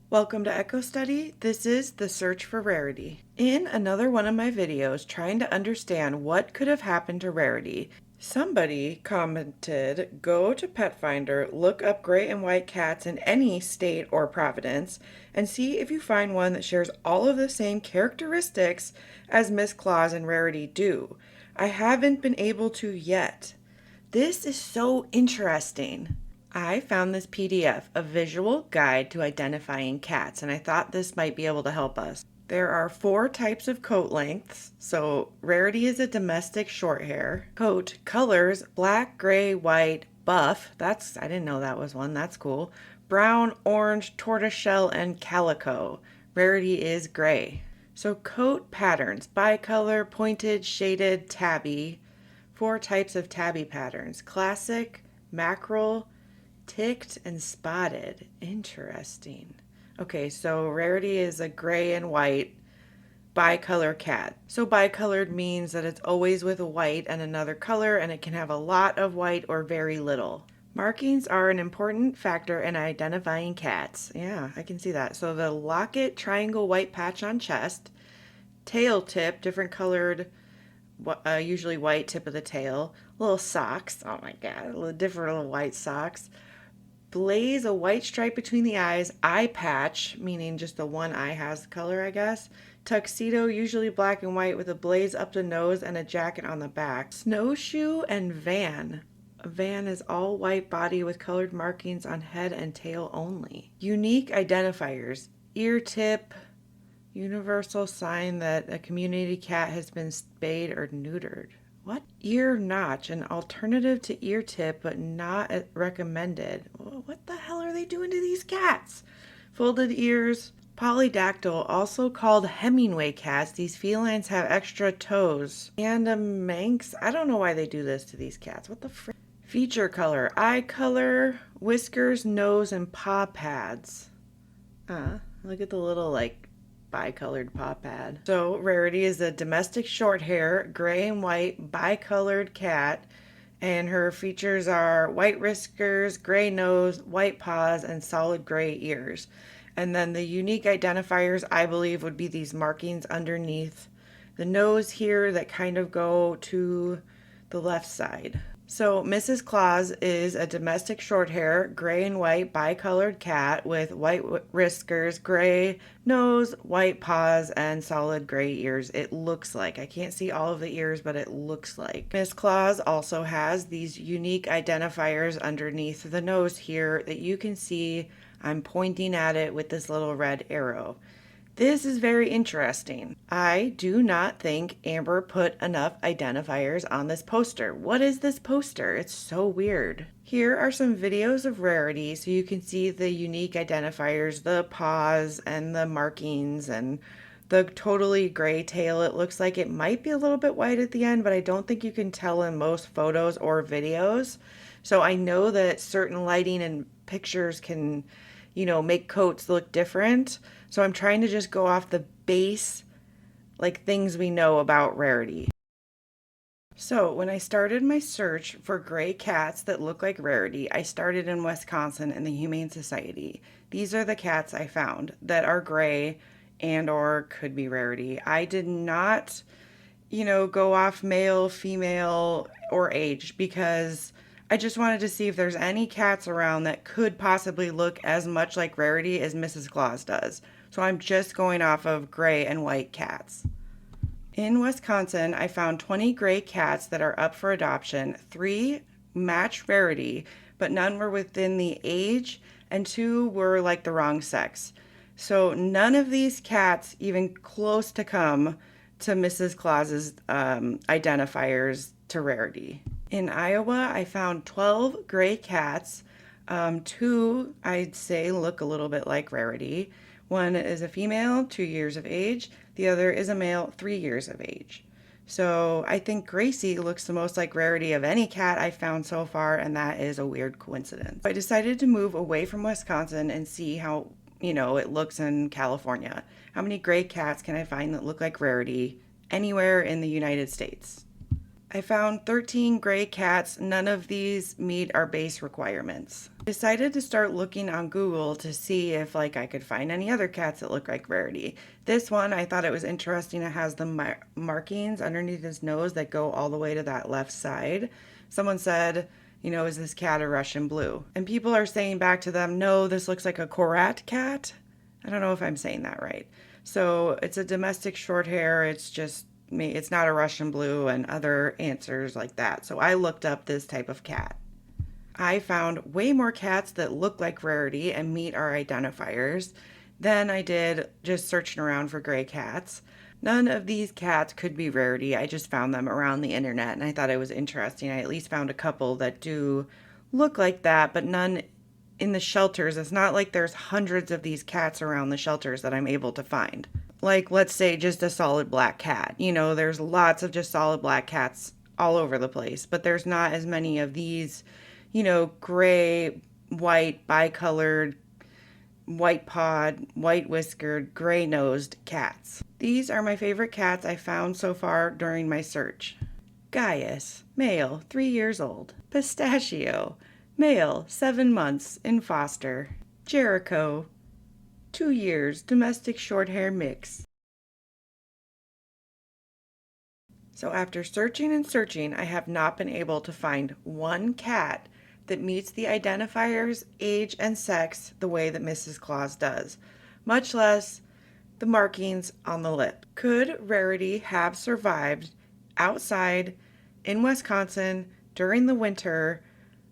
Welcome to Echo Study. This is the search for Rarity. In another one of my videos trying to understand what could have happened to Rarity, somebody commented, go to Pet Finder, look up gray and white cats in any state or province, and see if you find one that shares all of the same characteristics as Miss Claus and Rarity do. I haven't been able to yet. This is so interesting. I found this PDF, a visual guide to identifying cats, and I thought this might be able to help us. There are 4 types of coat lengths. So Rarity is a domestic short hair. Coat colors, black, gray, white, buff. I didn't know that was one. That's cool. Brown, orange, tortoiseshell, and calico. Rarity is gray. So coat patterns, bicolor, pointed, shaded, tabby. 4 types of tabby patterns. Classic, mackerel, ticked, and spotted. Interesting. Okay, so Rarity is a gray and white bicolor cat. So bicolored means that it's always with a white and another color, and it can have a lot of white or very little. Markings are an important factor in identifying cats. Yeah, I can see that. So the locket, triangle, white patch on chest, tail tip, different colored, usually white tip of the tail, little socks. Oh my God, different little white socks. Blaze, a white stripe between the eyes. Eye patch, meaning just the one eye has the color, I guess. Tuxedo, usually black and white with a blaze up the nose and a jacket on the back. Snowshoe and van. A van is all white body with colored markings on head and tail only. Unique identifiers. Ear tip, universal sign that a community cat has been spayed or neutered. What? Ear notch, an alternative to ear tip, but not recommended. What the hell are they doing to these cats? Folded ears. Polydactyl, also called Hemingway cats. These felines have extra toes. And a Manx. I don't know why they do this to these cats. What the frick? Feature color. Eye color, whiskers, nose, and paw pads. Look at the little, bicolored paw pad. So Rarity is a domestic short hair, gray and white, bicolored cat, and her features are white whiskers, gray nose, white paws, and solid gray ears. And then the unique identifiers, I believe, would be these markings underneath the nose here that kind of go to the left side. So Mrs. Claus is a domestic short hair, gray and white bicolored cat with white whiskers, gray nose, white paws, and solid gray ears. It looks like. I can't see all of the ears, but it looks like. Miss Claus also has these unique identifiers underneath the nose here that you can see. I'm pointing at it with this little red arrow. This is very interesting. I do not think Amber put enough identifiers on this poster. What is this poster? It's so weird. Here are some videos of Rarity so you can see the unique identifiers, the paws and the markings and the totally gray tail. It looks like it might be a little bit white at the end, but I don't think you can tell in most photos or videos. So I know that certain lighting and pictures can, make coats look different. So I'm trying to just go off the base, things we know about Rarity. So when I started my search for gray cats that look like Rarity, I started in Wisconsin in the Humane Society. These are the cats I found that are gray and or could be Rarity. I did not, go off male, female, or age because I just wanted to see if there's any cats around that could possibly look as much like Rarity as Mrs. Claus does. So I'm just going off of gray and white cats. In Wisconsin, I found 20 gray cats that are up for adoption. 3 match Rarity, but none were within the age, and 2 were the wrong sex. So none of these cats even close to come to Mrs. Claus's identifiers to Rarity. In Iowa, I found 12 gray cats. 2, I'd say, look a little bit like Rarity. One is a female, 2 years of age. The other is a male, 3 years of age. So I think Gracie looks the most like Rarity of any cat I've found so far, and that is a weird coincidence. I decided to move away from Wisconsin and see how, it looks in California. How many gray cats can I find that look like Rarity anywhere in the United States? I found 13 gray cats. None of these meet our base requirements. Decided to start looking on Google to see if I could find any other cats that look like Rarity. This one, I thought it was interesting. It has the markings underneath his nose that go all the way to that left side. Someone said, is this cat a Russian blue? And people are saying back to them, no, this looks like a Korat cat. I don't know if I'm saying that right. So it's a domestic short hair. It's just me. It's not a Russian blue and other answers like that. So I looked up this type of cat. I found way more cats that look like Rarity and meet our identifiers than I did just searching around for gray cats. None of these cats could be Rarity. I just found them around the internet and I thought it was interesting. I at least found a couple that do look like that, but none in the shelters. It's not like there's hundreds of these cats around the shelters that I'm able to find. Like, let's say just a solid black cat. There's lots of just solid black cats all over the place, but there's not as many of these, gray, white, bicolored, white pawed, white whiskered, gray nosed cats. These are my favorite cats I found so far during my search. Gaius, male, 3 years old. Pistachio, male, 7 months, in foster. Jericho, 2 years, domestic short hair mix. So after searching and searching, I have not been able to find one cat that meets the identifiers, age, and sex the way that Mrs. Claus does, much less the markings on the lip. Could Rarity have survived outside in Wisconsin during the winter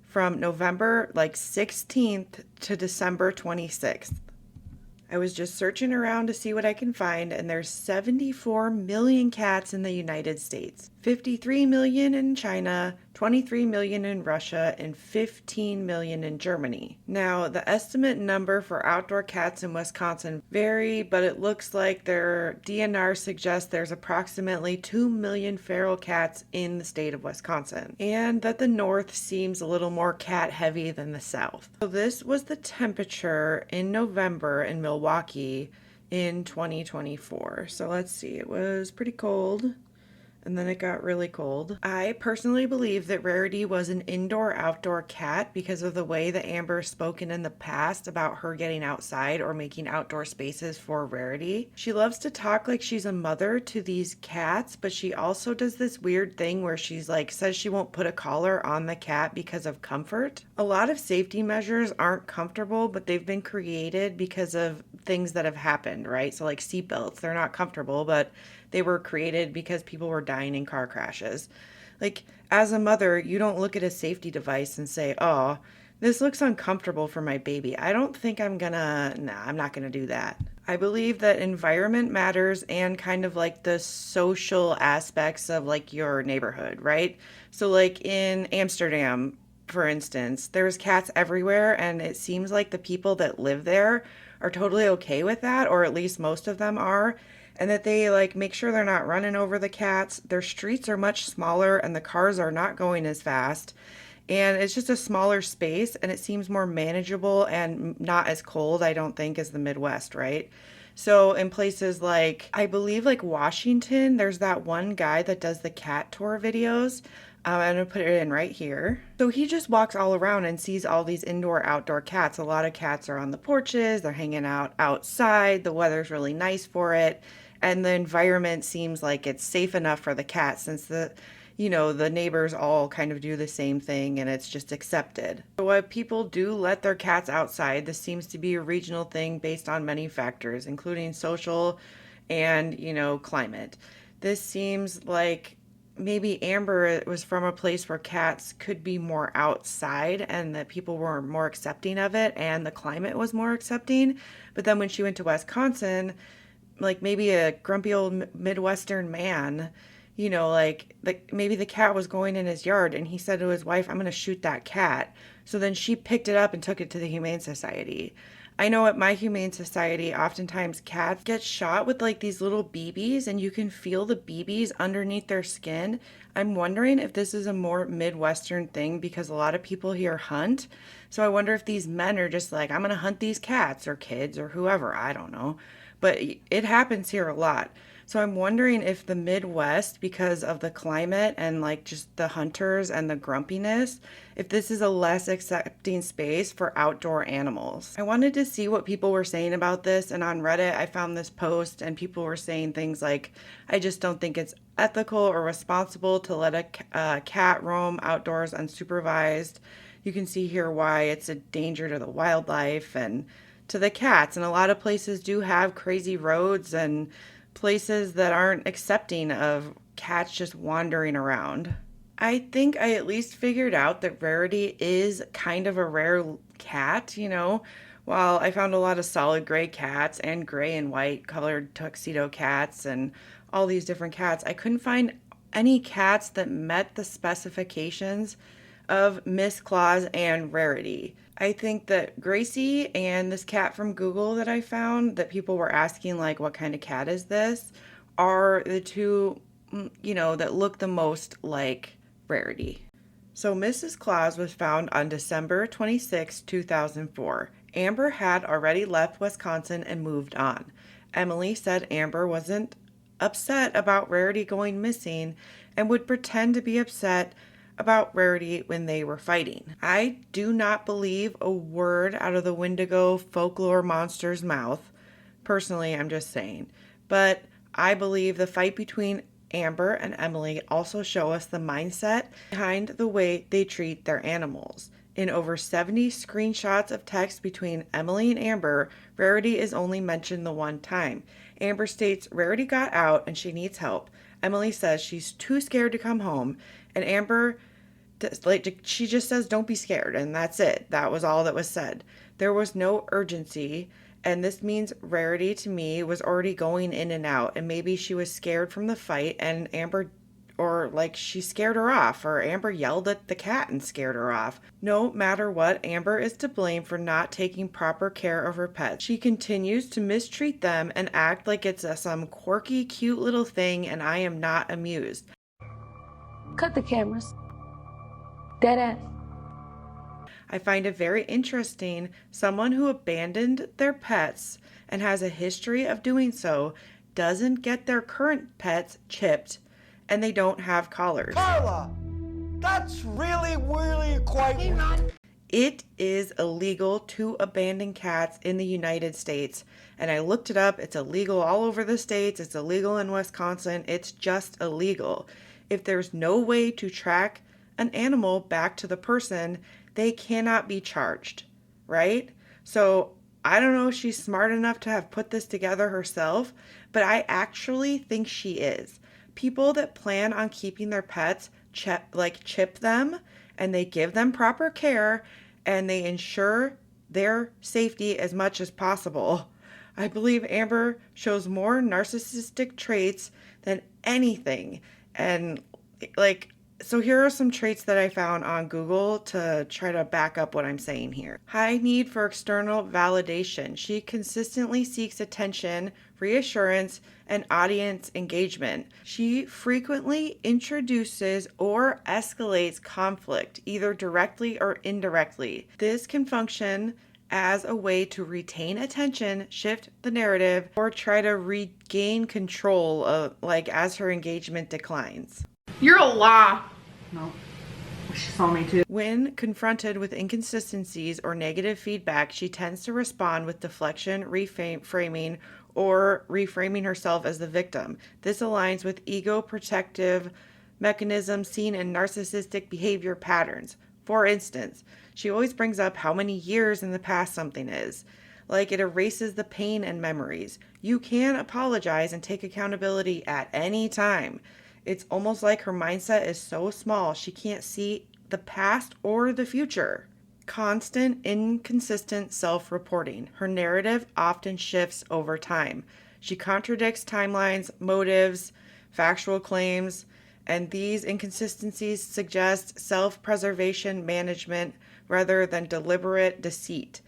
from November 16th to December 26th? I was just searching around to see what I can find, and there's 74 million cats in the United States, 53 million in China, 23 million in Russia, and 15 million in Germany. Now, the estimate number for outdoor cats in Wisconsin vary, but it looks like their DNR suggests there's approximately 2 million feral cats in the state of Wisconsin, and that the north seems a little more cat heavy than the south. So this was the temperature in November in Milwaukee in 2024. So let's see, it was pretty cold. And then it got really cold. I personally believe that Rarity was an indoor-outdoor cat because of the way that Amber's spoken in the past about her getting outside or making outdoor spaces for Rarity. She loves to talk like she's a mother to these cats, but she also does this weird thing where she's says she won't put a collar on the cat because of comfort. A lot of safety measures aren't comfortable, but they've been created because of things that have happened, right? So seatbelts, they're not comfortable, but they were created because people were dying in car crashes. As a mother, you don't look at a safety device and say, oh, this looks uncomfortable for my baby. I don't think I'm not gonna do that. I believe that environment matters and kind of the social aspects of your neighborhood, right? So in Amsterdam, for instance, there's cats everywhere, and it seems like the people that live there are totally okay with that, or at least most of them are. And that they make sure they're not running over the cats. Their streets are much smaller and the cars are not going as fast. And it's just a smaller space and it seems more manageable and not as cold, I don't think, as the Midwest, right? So in places I believe Washington, there's that one guy that does the cat tour videos. I'm going to put it in right here. So he just walks all around and sees all these indoor outdoor cats. A lot of cats are on the porches. They're hanging out outside. The weather's really nice for it. And the environment seems like it's safe enough for the cats since the neighbors all kind of do the same thing and it's just accepted. So what people do let their cats outside, this seems to be a regional thing based on many factors, including social and, climate. This seems like maybe Amber was from a place where cats could be more outside and that people were more accepting of it and the climate was more accepting. But then when she went to Wisconsin, maybe a grumpy old Midwestern man, maybe the cat was going in his yard and he said to his wife, I'm going to shoot that cat. So then she picked it up and took it to the Humane Society. I know at my Humane Society, oftentimes cats get shot with these little BBs and you can feel the BBs underneath their skin. I'm wondering if this is a more Midwestern thing because a lot of people here hunt. So I wonder if these men are just like, I'm going to hunt these cats or kids or whoever, I don't know. But it happens here a lot. So I'm wondering if the Midwest, because of the climate and like just the hunters and the grumpiness, if this is a less accepting space for outdoor animals. I wanted to see what people were saying about this, and on Reddit I found this post and people were saying things like, I just don't think it's ethical or responsible to let a cat roam outdoors unsupervised. You can see here why it's a danger to the wildlife and to the cats. And a lot of places do have crazy roads and places that aren't accepting of cats just wandering around. I think I at least figured out that Rarity is kind of a rare cat, you know. While I found a lot of solid gray cats and gray and white colored tuxedo cats and all these different cats, I couldn't find any cats that met the specifications of Miss Claus and Rarity. I think that Gracie and this cat from Google that I found that people were asking, like, what kind of cat is this, are the two, that look the most like Rarity. So Mrs. Claus was found on December 26, 2004. Amber had already left Wisconsin and moved on. Emily said Amber wasn't upset about Rarity going missing and would pretend to be upset about Rarity when they were fighting. I do not believe a word out of the Wendigo folklore monster's mouth. Personally, I'm just saying. But I believe the fight between Amber and Emily also show us the mindset behind the way they treat their animals. In over 70 screenshots of text between Emily and Amber, Rarity is only mentioned the one time. Amber states Rarity got out and she needs help. Emily says she's too scared to come home, and Amber, she just says don't be scared, and that's it. That was all that was said. There was no urgency, and this means Rarity to me was already going in and out, and maybe she was scared from the fight and Amber, or like she scared her off, or Amber yelled at the cat and scared her off. No matter what, Amber is to blame for not taking proper care of her pets. She continues to mistreat them and act like it's some quirky, cute little thing, and I am not amused. Cut the cameras. Dead ass. I find it very interesting someone who abandoned their pets and has a history of doing so doesn't get their current pets chipped, and they don't have collars. Carla, that's really quite... It is illegal to abandon cats in the United States, and I looked it up. It's illegal all over the states. It's illegal in Wisconsin. It's just illegal. If there's no way to track an animal back to the person, they cannot be charged, right? So I don't know if she's smart enough to have put this together herself, but I actually think she is. People that plan on keeping their pets chip them, and they give them proper care, and they ensure their safety as much as possible. I believe Amber shows more narcissistic traits than anything. And so here are some traits that I found on Google to try to back up what I'm saying here. High need for external validation. She consistently seeks attention, reassurance, and audience engagement. She frequently introduces or escalates conflict, either directly or indirectly. This can function as a way to retain attention, shift the narrative, or try to regain control as her engagement declines. You're a lie. No. She saw me too. When confronted with inconsistencies or negative feedback, she tends to respond with deflection, reframing, or reframing herself as the victim. This aligns with ego protective mechanisms seen in narcissistic behavior patterns. For instance, she always brings up how many years in the past something is. Like it erases the pain and memories. You can apologize and take accountability at any time. It's almost like her mindset is so small she can't see the past or the future. Constant, inconsistent self-reporting. Her narrative often shifts over time. She contradicts timelines, motives, factual claims, and these inconsistencies suggest self-preservation management rather than deliberate deceit.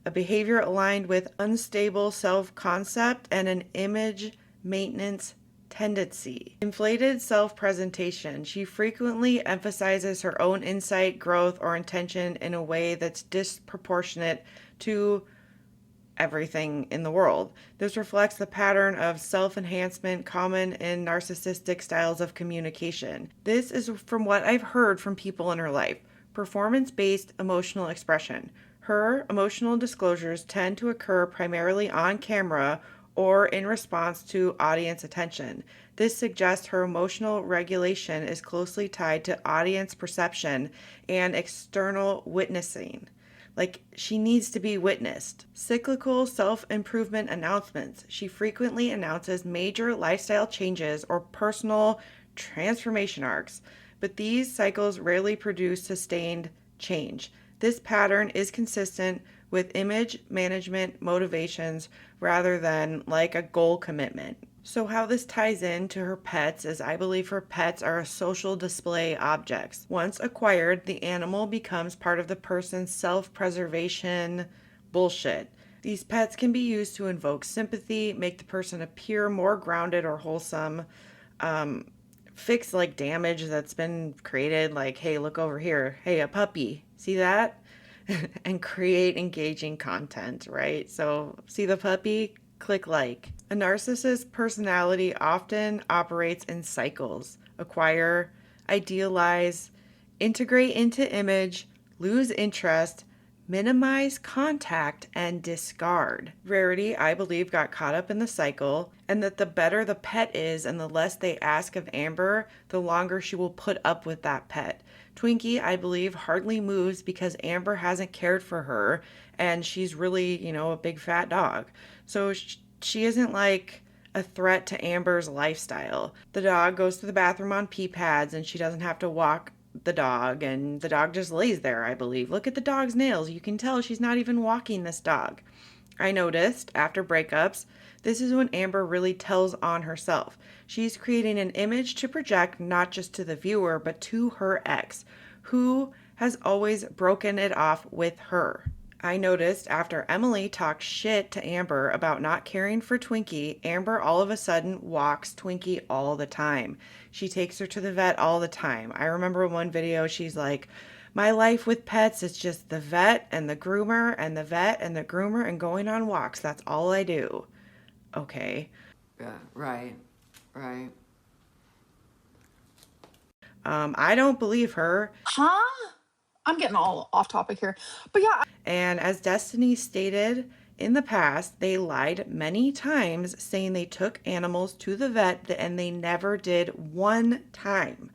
A behavior aligned with unstable self-concept and an image maintenance tendency. Inflated self-presentation. She frequently emphasizes her own insight, growth, or intention in a way that's disproportionate to everything in the world. This reflects the pattern of self-enhancement common in narcissistic styles of communication. This is from what I've heard from people in her life. Performance-based emotional expression. Her emotional disclosures tend to occur primarily on camera or in response to audience attention. This suggests her emotional regulation is closely tied to audience perception and external witnessing. Like, she needs to be witnessed. Cyclical self-improvement announcements. She frequently announces major lifestyle changes or personal transformation arcs, but these cycles rarely produce sustained change. This pattern is consistent with image management motivations rather than like a goal commitment. So how this ties into her pets is I believe her pets are social display objects. Once acquired, the animal becomes part of the person's self-preservation bullshit. These pets can be used to invoke sympathy, make the person appear more grounded or wholesome, fix like damage that's been created, like, hey, look over here, hey, a puppy, see that? And create engaging content, right? So see the puppy? Click like. A narcissist personality often operates in cycles: acquire, idealize, integrate into image, lose interest, minimize contact, and discard. Rarity, I believe, got caught up in the cycle, and that the better the pet is and the less they ask of Amber, the longer she will put up with that pet. Twinkie, I believe, hardly moves because Amber hasn't cared for her, and she's really, a big fat dog. So she isn't like a threat to Amber's lifestyle. The dog goes to the bathroom on pee pads, and she doesn't have to walk the dog, and the dog just lays there, I believe. Look at the dog's nails. You can tell she's not even walking this dog. I noticed after breakups, this is when Amber really tells on herself. She's creating an image to project not just to the viewer, but to her ex, who has always broken it off with her. I noticed after Emily talked shit to Amber about not caring for Twinkie, Amber all of a sudden walks Twinkie all the time. She takes her to the vet all the time. I remember in one video she's like, my life with pets is just the vet and the groomer and the vet and the groomer and going on walks. That's all I do. Okay. Yeah, right. I don't believe her. Huh? I'm getting all off topic here. But yeah. And as Destiny stated in the past, they lied many times saying they took animals to the vet and they never did one time.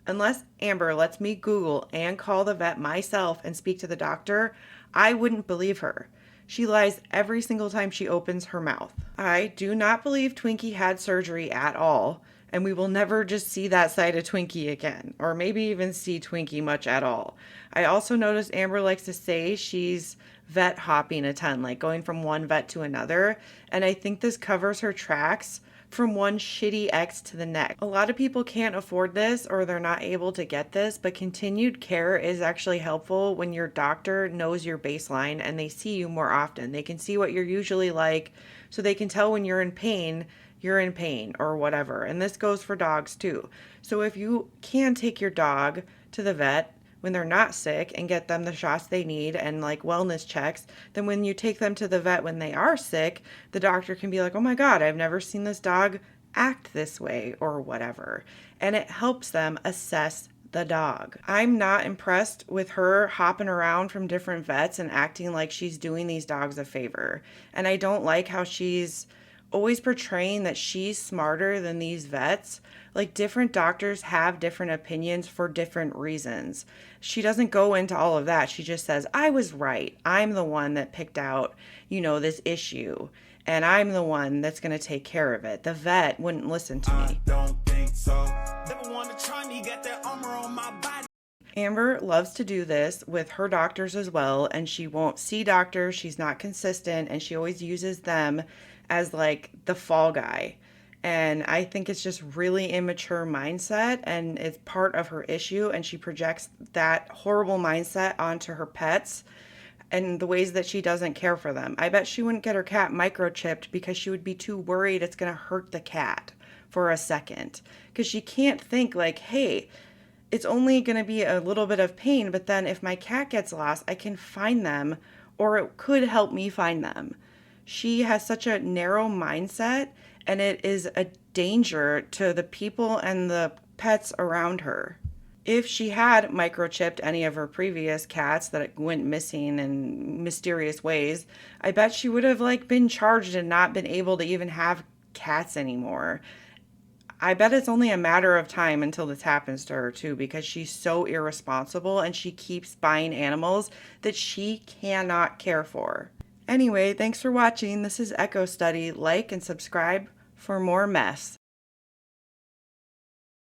Unless Amber lets me Google and call the vet myself and speak to the doctor, I wouldn't believe her. She lies every single time she opens her mouth. I do not believe Twinkie had surgery at all, and we will never just see that side of Twinkie again, or maybe even see Twinkie much at all. I also noticed Amber likes to say she's vet hopping a ton, like going from one vet to another, and I think this covers her tracks from one shitty ex to the next. A lot of people can't afford this or they're not able to get this, but continued care is actually helpful when your doctor knows your baseline and they see you more often. They can see what you're usually like, so they can tell when you're in pain or whatever. And this goes for dogs too. So if you can take your dog to the vet when they're not sick and get them the shots they need and like wellness checks, then when you take them to the vet when they are sick, the doctor can be like, oh my God, I've never seen this dog act this way or whatever. And it helps them assess the dog. I'm not impressed with her hopping around from different vets and acting like she's doing these dogs a favor. And I don't like how she's always portraying that she's smarter than these vets. Like, different doctors have different opinions for different reasons. She doesn't go into all of that. She just says, I was right. I'm the one that picked out, this issue. And I'm the one that's going to take care of it. The vet wouldn't listen to me. I don't think so. Never want to try me, got that armor on my body. Amber loves to do this with her doctors as well. And she won't see doctors. She's not consistent. And she always uses them as like the fall guy. And I think it's just really immature mindset, and it's part of her issue, and she projects that horrible mindset onto her pets and the ways that she doesn't care for them. I bet she wouldn't get her cat microchipped because she would be too worried it's going to hurt the cat. for a second, because she can't think like, hey, it's only going to be a little bit of pain, but then if my cat gets lost, I can find them, or it could help me find them. She has such a narrow mindset, and it is a danger to the people and the pets around her. If she had microchipped any of her previous cats that went missing in mysterious ways, I bet she would have been charged and not been able to even have cats anymore. I bet it's only a matter of time until this happens to her too, because she's so irresponsible and she keeps buying animals that she cannot care for. Anyway, thanks for watching. This is Echo Study. Like and subscribe for more mess.